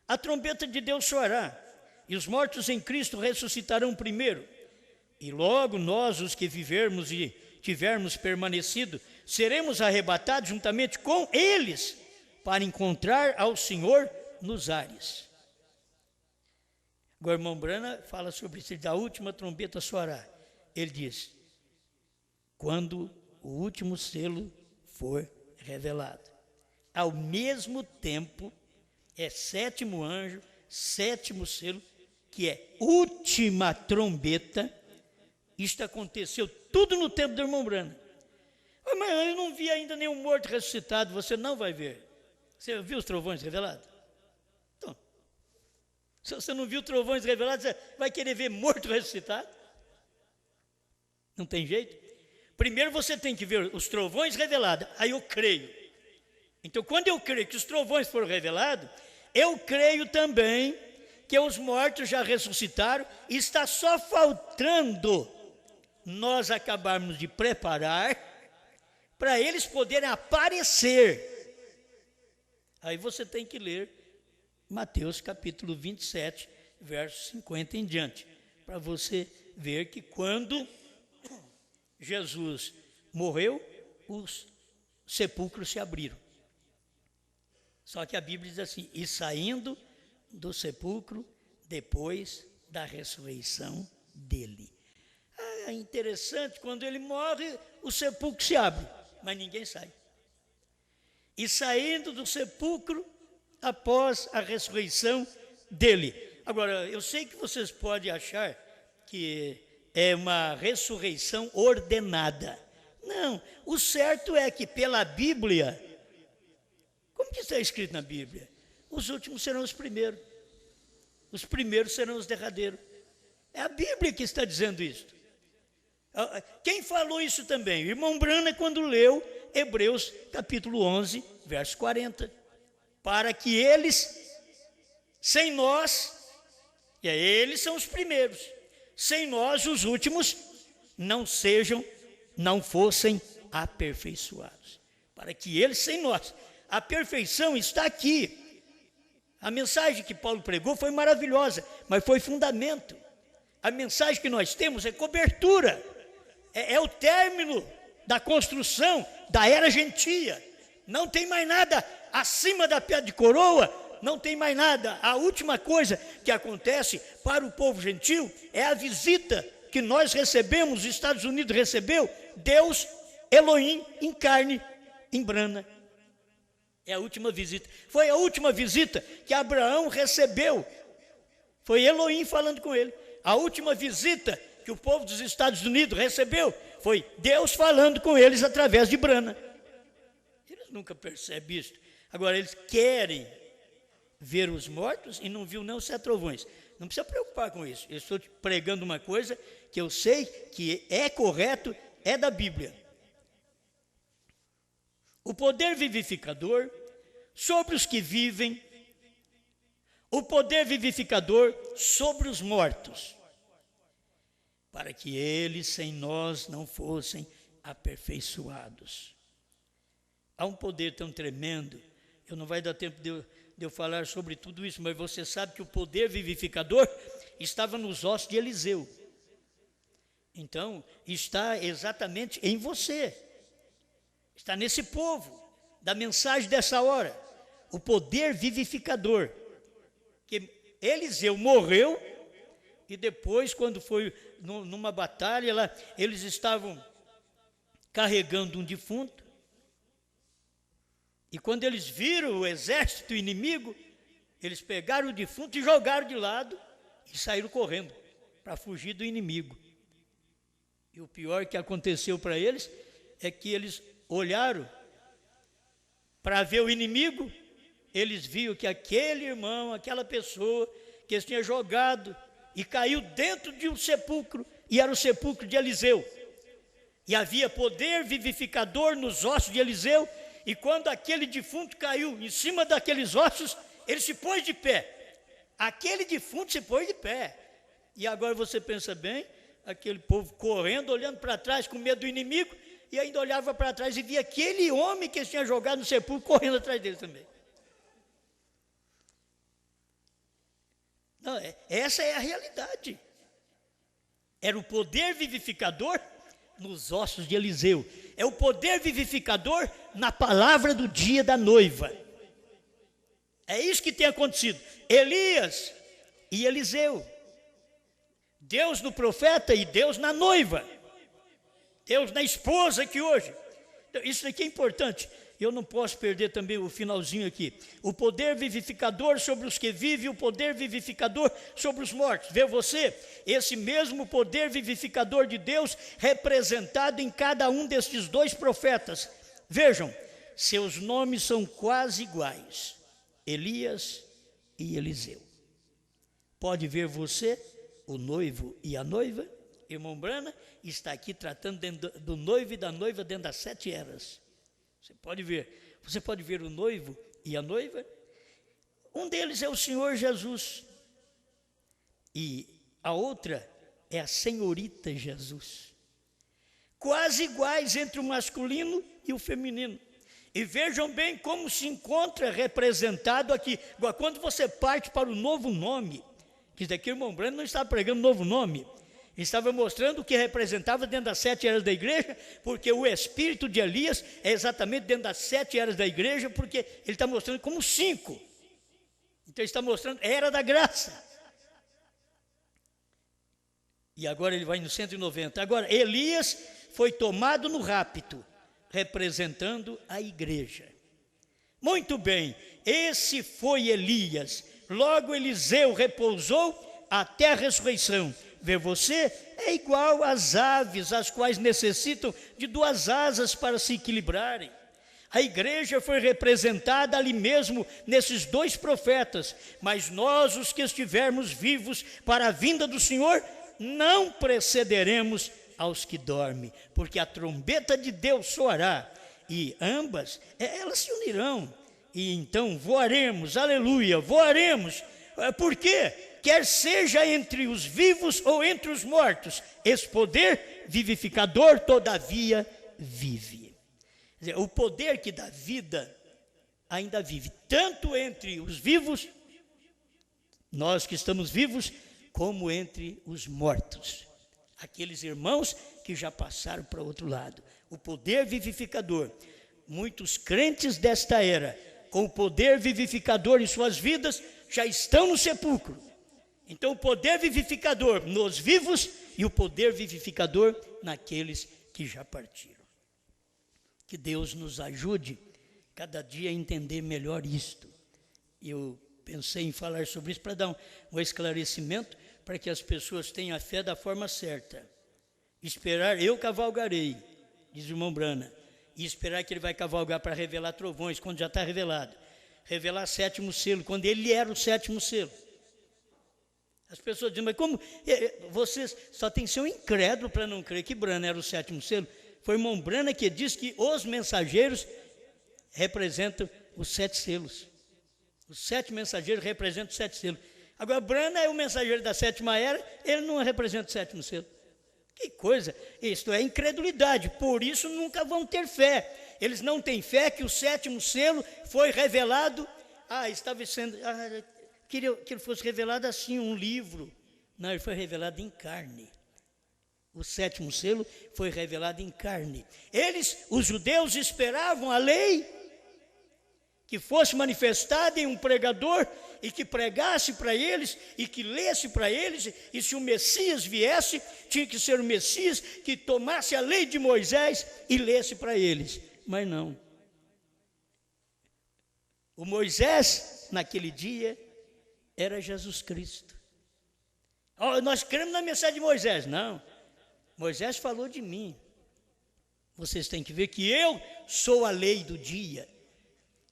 A trombeta de Deus soará, e os mortos em Cristo ressuscitarão primeiro. E logo nós, os que vivermos e tivermos permanecido, seremos arrebatados juntamente com eles para encontrar ao Senhor nos ares. O irmão Brana fala sobre isso, da última trombeta soará. Ele diz, quando o último selo for revelado. Ao mesmo tempo, é 7º anjo, 7º selo, que é última trombeta. Isto aconteceu tudo no tempo do irmão Brana. Mas eu não vi ainda nenhum morto ressuscitado. Você não vai ver. Você viu os trovões revelados? Então, se você não viu trovões revelados, você vai querer ver morto ressuscitado? Não tem jeito? Primeiro você tem que ver os trovões revelados. Aí eu creio. Então, quando eu creio que os trovões foram revelados, eu creio também que os mortos já ressuscitaram e está só faltando nós acabarmos de preparar para eles poderem aparecer. Aí você tem que ler Mateus capítulo 27, verso 50 em diante, para você ver que quando Jesus morreu, os sepulcros se abriram. Só que a Bíblia diz assim: e saindo do sepulcro depois da ressurreição dele. É interessante, quando ele morre, o sepulcro se abre, mas ninguém sai. E saindo do sepulcro após a ressurreição dele. Agora, eu sei que vocês podem achar que é uma ressurreição ordenada. Não, o certo é que pela Bíblia, como que está escrito na Bíblia? Os últimos serão os primeiros serão os derradeiros. É a Bíblia que está dizendo isso. Quem falou isso também? O irmão Brana, quando leu Hebreus capítulo 11, verso 40. Para que eles, sem nós, e eles são os primeiros, sem nós, os últimos, não fossem aperfeiçoados. Para que eles, sem nós, a perfeição está aqui. A mensagem que Paulo pregou foi maravilhosa, mas foi fundamento. A mensagem que nós temos é cobertura, é o término da construção da era gentia. Não tem mais nada acima da pedra de coroa, não tem mais nada. A última coisa que acontece para o povo gentil é a visita que nós recebemos, os Estados Unidos recebeu, Deus, Elohim, em carne, em Brana. É a última visita. Foi a última visita que Abraão recebeu. Foi Elohim falando com ele. A última visita que o povo dos Estados Unidos recebeu foi Deus falando com eles através de Brana. Eles nunca percebem isso. Agora, eles querem ver os mortos e não viu nem os 7 trovões. Não precisa preocupar com isso. Eu estou pregando uma coisa que eu sei que é correto, é da Bíblia. O poder vivificador sobre os que vivem, o poder vivificador sobre os mortos, para que eles sem nós não fossem aperfeiçoados. Há um poder tão tremendo, eu não vai dar tempo de eu falar sobre tudo isso, mas você sabe que o poder vivificador estava nos ossos de Eliseu. Então, está exatamente em você. Está nesse povo, da mensagem dessa hora, o poder vivificador. Que Eliseu morreu e depois, quando foi numa batalha, lá, eles estavam carregando um defunto. E quando eles viram o exército inimigo, eles pegaram o defunto e jogaram de lado e saíram correndo para fugir do inimigo. E o pior que aconteceu para eles é que eles olharam para ver o inimigo, eles viram que aquele irmão, aquela pessoa que eles tinham jogado e caiu dentro de um sepulcro, e era o sepulcro de Eliseu. E havia poder vivificador nos ossos de Eliseu, e quando aquele defunto caiu em cima daqueles ossos, ele se pôs de pé. Aquele defunto se pôs de pé. E agora você pensa bem, aquele povo correndo, olhando para trás com medo do inimigo, e ainda olhava para trás e via aquele homem que eles tinham jogado no sepulcro correndo atrás dele também. Não, essa é a realidade. Era o poder vivificador nos ossos de Eliseu. É o poder vivificador na palavra do dia da noiva. É isso que tem acontecido. Elias e Eliseu. Deus no profeta e Deus na noiva. Deus na esposa aqui hoje. Isso aqui é importante. Eu não posso perder também o finalzinho aqui. O poder vivificador sobre os que vivem, o poder vivificador sobre os mortos. Vê você, esse mesmo poder vivificador de Deus representado em cada um destes 2 profetas. Vejam, seus nomes são quase iguais. Elias e Eliseu. Pode ver você, o noivo e a noiva. Irmão Brana está aqui tratando do noivo e da noiva dentro das 7 eras. Você pode ver o noivo e a noiva. Um deles é o Senhor Jesus. E a outra é a senhorita Jesus. quase iguais entre o masculino e o feminino. E vejam bem como se encontra representado aqui. Quando você parte para o novo nome, que daqui o irmão Brando não estava pregando novo nome, ele estava mostrando o que representava dentro das 7 eras da igreja, porque o espírito de Elias é exatamente dentro das 7 eras da igreja, porque ele está mostrando como 5. Então ele está mostrando era da graça. E agora ele vai no 190. Agora, Elias foi tomado no rapto, representando a igreja. Muito bem, esse foi Elias. Logo Eliseu repousou até a ressurreição. Vê você, é igual às aves, as quais necessitam de 2 asas para se equilibrarem. A igreja foi representada ali mesmo nesses 2 profetas, mas nós, os que estivermos vivos para a vinda do Senhor, não precederemos aos que dormem, porque a trombeta de Deus soará, e ambas, elas se unirão, e então voaremos, aleluia, voaremos. Por quê? Quer seja entre os vivos ou entre os mortos, esse poder vivificador todavia vive. Quer dizer, o poder que dá vida ainda vive, tanto entre os vivos, nós que estamos vivos, como entre os mortos, aqueles irmãos que já passaram para o outro lado. O poder vivificador, muitos crentes desta era, com o poder vivificador em suas vidas, já estão no sepulcro. Então o poder vivificador nos vivos e o poder vivificador naqueles que já partiram. Que Deus nos ajude cada dia a entender melhor isto. Eu pensei em falar sobre isso para dar um esclarecimento, para que as pessoas tenham a fé da forma certa. Esperar, eu cavalgarei, diz o irmão Brana, e esperar que ele vai cavalgar para revelar trovões, quando já está revelado. Revelar 7º selo, quando ele era o 7º selo. As pessoas dizem, mas como vocês só tem que ser um incrédulo para não crer que Brana era o 7º selo? Foi o irmão Brana que disse que os mensageiros representam os 7 selos. Os 7 mensageiros representam os 7 selos. Agora, Brana é o mensageiro da 7ª era, ele não representa o 7º selo. Que coisa, isto é incredulidade, por isso nunca vão ter fé. Eles não têm fé que o 7º selo foi revelado, estava sendo, queria que ele fosse revelado assim, um livro. Não, ele foi revelado em carne. O 7º selo foi revelado em carne. Eles, os judeus, esperavam a lei que fosse manifestada em um pregador e que pregasse para eles e que lesse para eles, e se o Messias viesse, tinha que ser o Messias que tomasse a lei de Moisés e lesse para eles. Mas não. O Moisés, naquele dia, era Jesus Cristo. Nós cremos na mensagem de Moisés. Não. Moisés falou de mim. Vocês têm que ver que eu sou a lei do dia.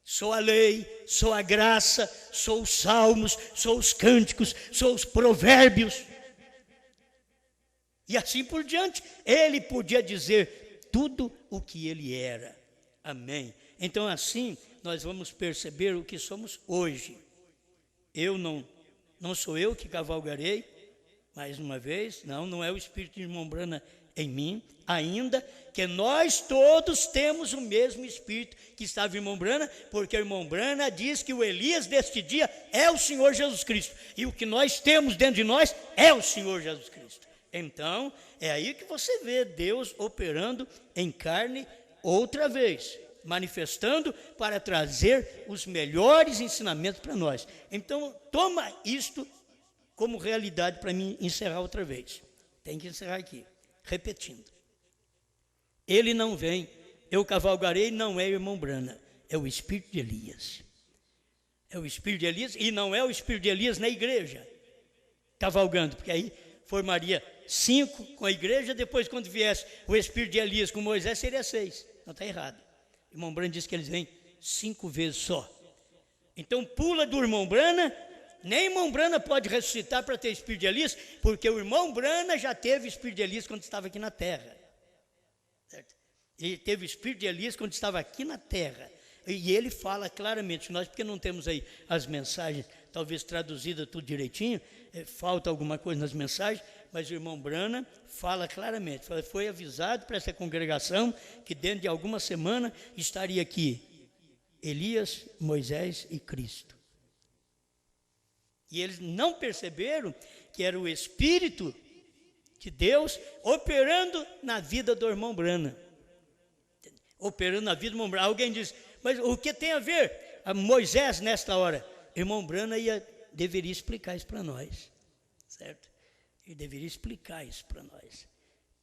Sou a lei, sou a graça, sou os salmos, sou os cânticos, sou os provérbios. E assim por diante, ele podia dizer tudo o que ele era. Amém. Então assim, nós vamos perceber o que somos hoje. Eu não sou eu que cavalgarei, mais uma vez, não é o Espírito de irmão Brana em mim, ainda que nós todos temos o mesmo Espírito que estava em irmão Brana, porque o irmão Brana diz que o Elias deste dia é o Senhor Jesus Cristo, e o que nós temos dentro de nós é o Senhor Jesus Cristo. Então, é aí que você vê Deus operando em carne outra vez, manifestando para trazer os melhores ensinamentos para nós. Então, toma isto como realidade para mim encerrar outra vez. Tem que encerrar aqui, repetindo. Ele não vem, eu cavalgarei, não é o irmão Brana, é o Espírito de Elias. É o Espírito de Elias, e não é o Espírito de Elias na igreja, cavalgando, porque aí formaria 5 com a igreja, depois quando viesse o Espírito de Elias com Moisés, seria 6. Não, está errado. O irmão Brana diz que eles vêm 5 vezes só. Então pula do irmão Brana, nem irmão Brana pode ressuscitar para ter Espírito de Elias, porque o irmão Brana já teve Espírito de Elias quando estava aqui na terra. Certo? Ele teve o Espírito de Elias quando estava aqui na terra. E ele fala claramente, nós porque não temos aí as mensagens, talvez traduzidas tudo direitinho, falta alguma coisa nas mensagens, mas o irmão Brana fala claramente, foi avisado para essa congregação que dentro de alguma semana estaria aqui Elias, Moisés e Cristo. E eles não perceberam que era o Espírito de Deus operando na vida do irmão Brana. Operando na vida do irmão Brana. Alguém diz, mas o que tem a ver a Moisés nesta hora? Irmão Brana deveria explicar isso para nós, certo? Ele deveria explicar isso para nós.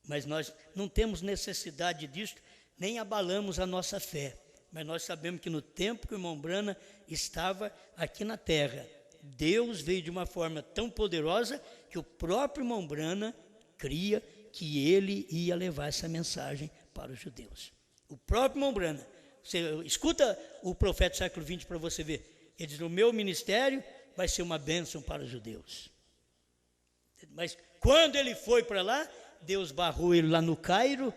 Mas nós não temos necessidade disso, nem abalamos a nossa fé. Mas nós sabemos que no tempo que o irmão Brana estava aqui na terra, Deus veio de uma forma tão poderosa que o próprio irmão Brana cria que ele ia levar essa mensagem para os judeus. O próprio irmão Brana. Você escuta o profeta do século XX para você ver. Ele diz, o meu ministério vai ser uma bênção para os judeus. Mas quando ele foi para lá, Deus barrou ele lá no Cairo,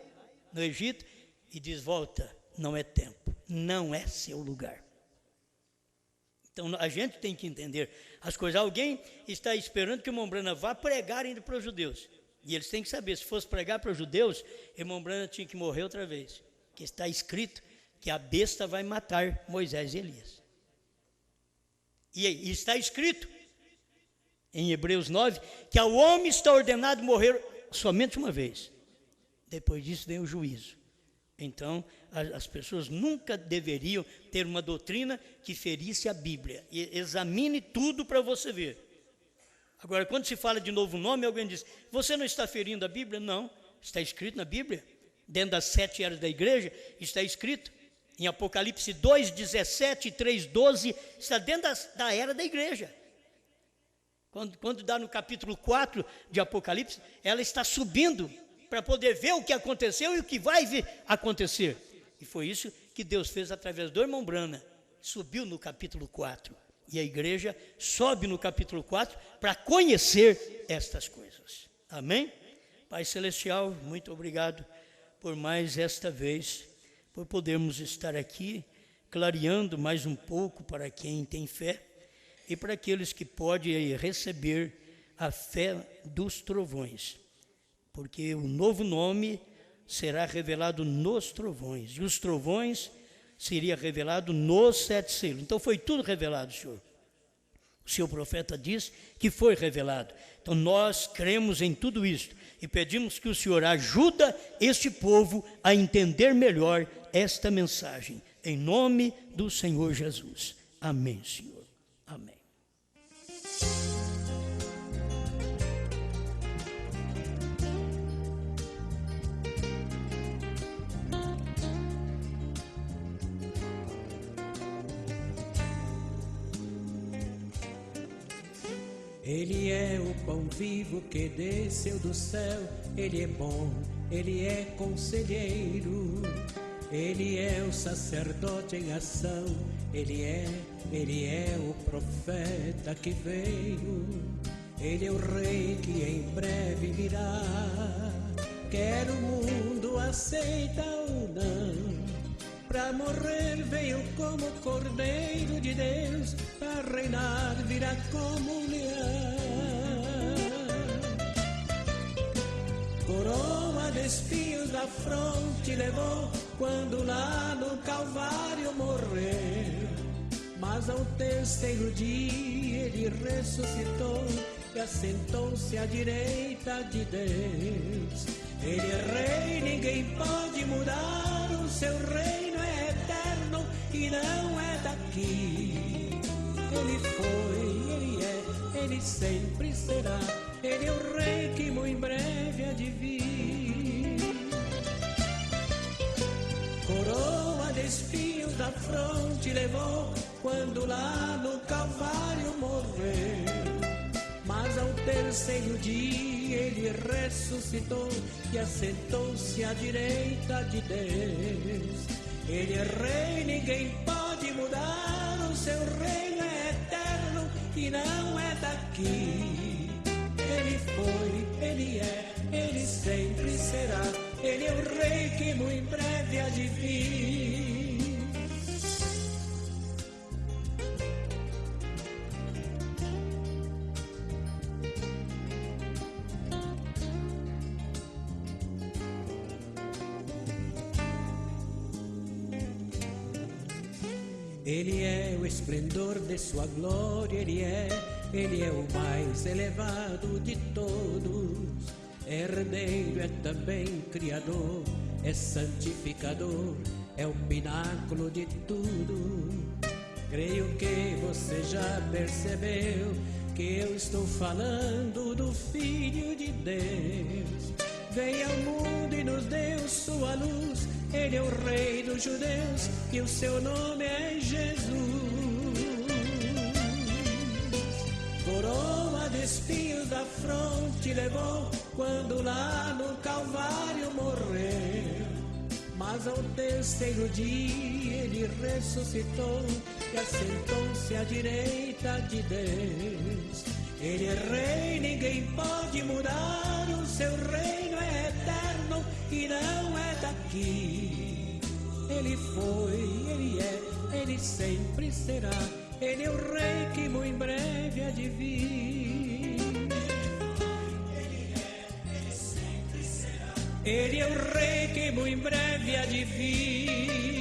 no Egito, e diz, volta, não é tempo, não é seu lugar. Então a gente tem que entender as coisas. Alguém está esperando que o irmão Brana vá pregar ainda para os judeus. E eles têm que saber, se fosse pregar para os judeus, o irmão Brana tinha que morrer outra vez. Porque está escrito que a besta vai matar Moisés e Elias. E está escrito em Hebreus 9, que ao homem está ordenado morrer somente uma vez. Depois disso vem o juízo. Então, as pessoas nunca deveriam ter uma doutrina que ferisse a Bíblia. E examine tudo para você ver. Agora, quando se fala de novo nome, alguém diz, você não está ferindo a Bíblia? Não, está escrito na Bíblia. Dentro das 7 eras da igreja, está escrito. Em Apocalipse 2, 17 e 3, 12, está dentro da era da igreja. Quando dá no capítulo 4 de Apocalipse, ela está subindo para poder ver o que aconteceu e o que vai vir acontecer. E foi isso que Deus fez através do irmão Brana. Subiu no capítulo 4. E a igreja sobe no capítulo 4 para conhecer estas coisas. Amém? Pai Celestial, muito obrigado por mais esta vez, por podermos estar aqui, clareando mais um pouco para quem tem fé, e para aqueles que podem receber a fé dos trovões, porque o novo nome será revelado nos trovões, e os trovões seria revelado nos 7 selos. Então foi tudo revelado, Senhor. O seu profeta diz que foi revelado. Então nós cremos em tudo isto e pedimos que o Senhor ajuda este povo a entender melhor esta mensagem. Em nome do Senhor Jesus. Amém, Senhor. Amém. Ele é o pão vivo que desceu do céu, Ele é bom, Ele é conselheiro, Ele é o sacerdote em ação, Ele é o profeta que veio, Ele é o rei que em breve virá, quer o mundo aceita ou não. Para morrer veio como Cordeiro de Deus, para reinar virá como leão. Coroa de espinhos na fronte levou, quando lá no Calvário morreu. Mas ao terceiro dia ele ressuscitou e assentou-se à direita de Deus. Ele é rei, ninguém pode mudar, o seu reino é eterno e não é daqui. Ele foi, ele é, ele sempre será, ele é o rei que muito breve há de vir. Coroa de espinhos da fronte levou, quando lá no Calvário morreu. Mas ao terceiro dia ele ressuscitou e assentou-se à direita de Deus. Ele é rei, ninguém pode mudar, o seu reino é eterno e não é daqui. Ele foi, ele é, ele sempre será, ele é o rei que muito breve há de vir. Ele é o esplendor de sua glória, Ele é o mais elevado de todos. Herdeiro, é também Criador, é santificador, é o pináculo de tudo. Creio que você já percebeu que eu estou falando do Filho de Deus. Veio ao mundo e nos deu sua luz. Ele é o Rei dos judeus e o seu nome é Jesus. Coroa de espinhos da fronte levou quando lá no Calvário morreu. Mas ao terceiro dia ele ressuscitou e assentou-se à direita de Deus. Ele é Rei, ninguém pode mudar, o seu reino é eterno e não é daqui. Ele foi, ele é, ele sempre será. Ele é o Rei que muito em breve há de vir. Ele é, ele sempre será. Ele é o Rei que muito em breve há de vir.